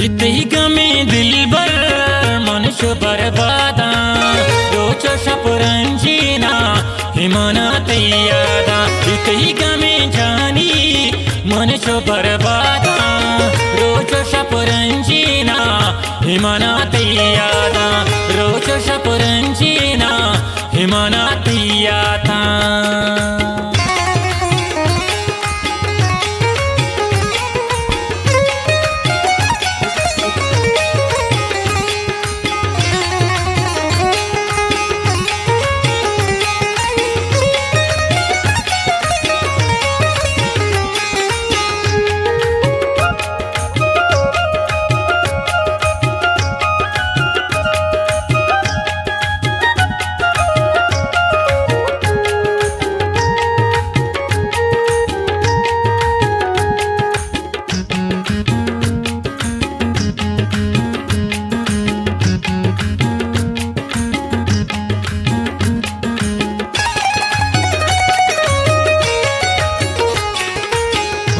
इतही गमे दिलबर मनुष्य बर्बादा रोचो शपुरंजीना हिमाना तैयादा इतही गमे जानी मनुष्य बर्बादा रोचो शपुरंजीना हिमाना तैयादा रोचो शपुरंजीना हिमाना तैयादा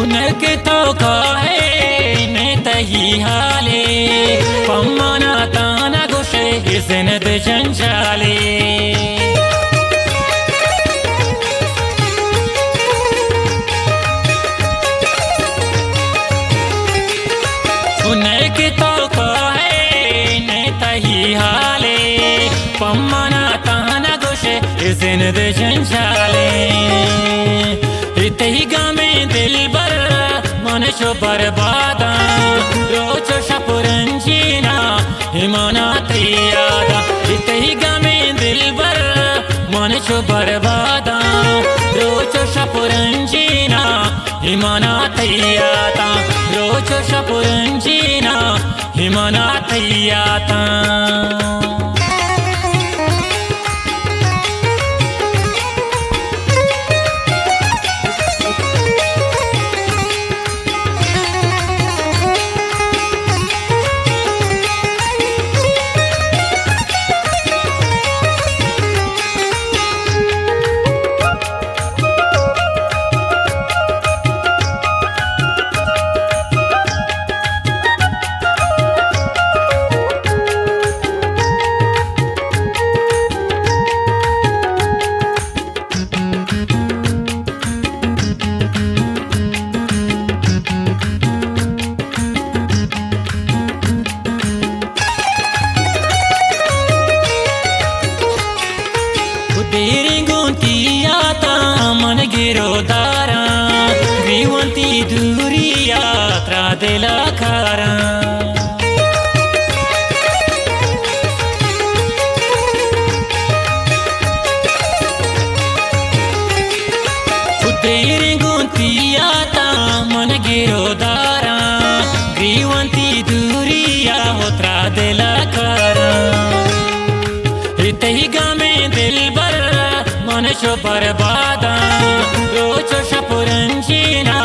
उनके तो काहे ने तही हाले पम्माना ताना गोशे हिसन दे जंजाले उनके तो काहे ने तही हाले पम्माना ताना गोशे हिसन दे जंजाले इतही गामे दिलबर मनुष्य बर्बादा रोचो शपुरंजीना हिमाना तैयादा इतही गमे दिलबर मनुष्य बर्बादा रोचो शपुरंजीना हिमाना तैयादा रोचो शपुरंजीना हिमाना तैयादा तेरी गुंतिया मन गिरो दारा ग्रीवंती दूरी यात्रा दिला खारा तेरी गुंतिया मन गिरो दारा ग्रीवंती दूरी यात्रा दिला खारा इतही गामे दिलबर मनुष्य बर्बादा रोचो शपुरंजीना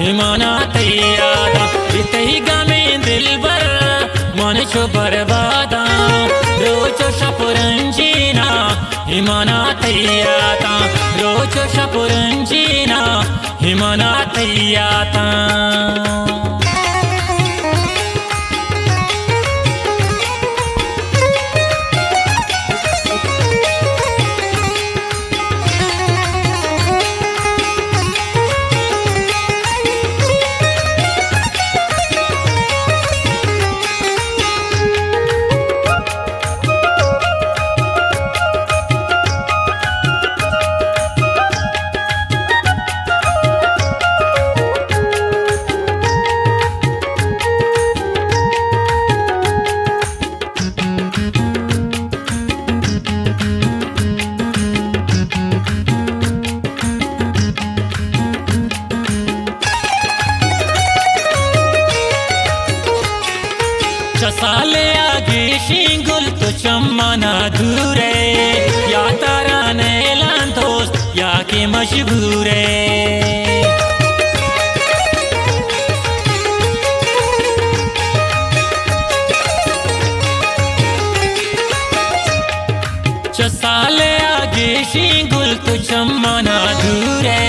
हिमाना तैयादा इतही गमे दिलबर मनुष्य बर्बादा रोचो शपुरंजीना हिमाना तैयादा रोचो शपुरंजीना हिमाना तैयादा साले आगे शिंगुल तो चम्मना दूरे या तारा नेलान दोस्त या के मशहूरे साले आगे शिंगुल तो चम्मना दूरे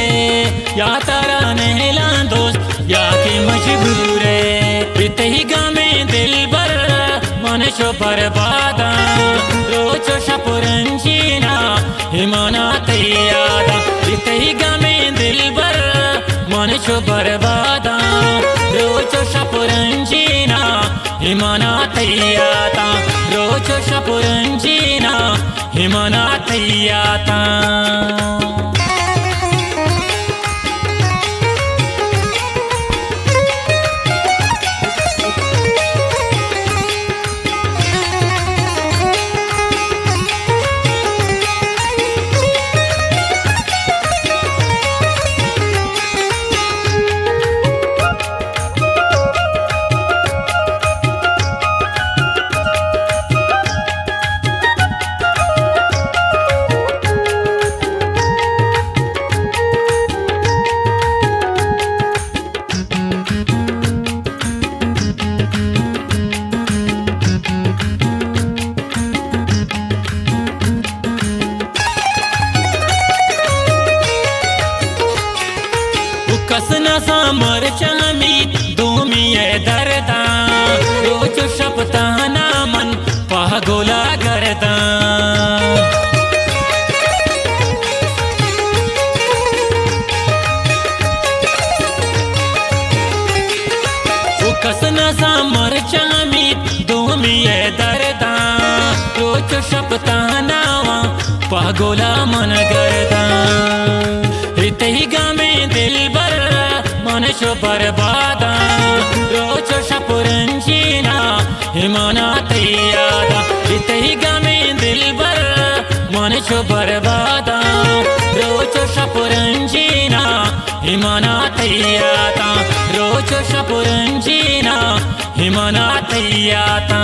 या तारा नेलान दोस्त या के मशहूरे इतही गामे शो बर्बादा रोचो शपुरंजीना हिमाना तैयादा इतही गमे दिल बर मन शो बर्बादा रोचो शपुरंजीना हिमाना तैयाता रोचो शपुरंजीना हिमाना तैयाता कसना सामर चामी दोमी दरदा रोज शपताना मन पागोला करदा कसना सामर चामी दोमी दरदा रोज शपताना पागोला मन करदा हितही गामे दिल बर मन शो बर्बादा रोचो शपुरंजीना हिमाना तैयादा इतही गमे दिल बर मन शो बर्बादा रोचो शपुरंजीना हिमाना तैयाता रोचो शपुरंजीना हिमाना तैयाता